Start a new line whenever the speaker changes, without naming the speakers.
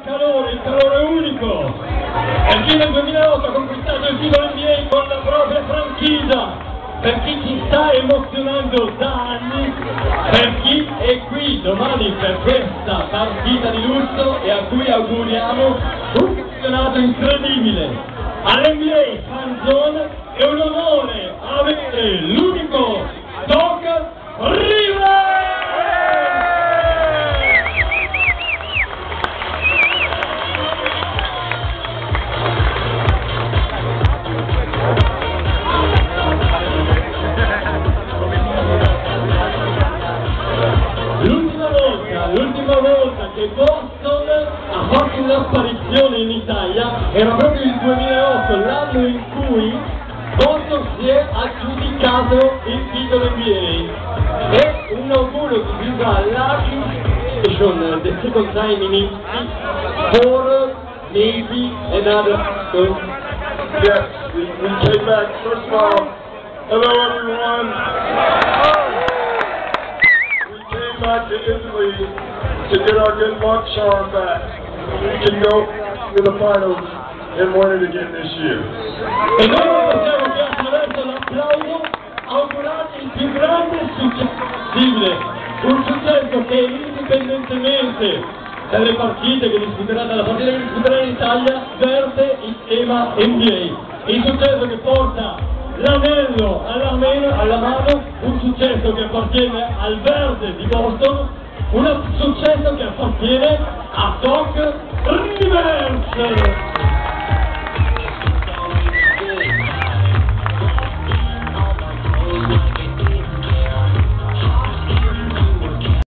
il calore unico, per chi nel 2008 ha conquistato il titolo NBA con la propria franchigia, per chi ci sta emozionando da anni, per chi è qui domani per questa partita di lusso e a cui auguriamo un campionato incredibile. All'NBA Fan Zone è un onore avere l'unico Doc Rivers! L'ultima volta che Boston ha fatto un'apparizione in Italia era proprio il 2008, l'anno in cui Boston si è aggiudicato il titolo NBA. E un augurio di Viva Lucky Station, the second time in history, for maybe another goal.
Yes, we came back. First of all, hello everyone. Back to Italy to get our good luck charm back. We can go to the finals and win it again this year.
E noi possiamo che attraverso l'applauso augurare il più grande successo possibile, un successo che indipendentemente dalle partite che disputerà, dalla partita che disputerà in Italia, verte il tema NBA, il successo che porta l'anello alla mano, un successo che appartiene al verde di Boston, un successo che appartiene a Doc Rivers!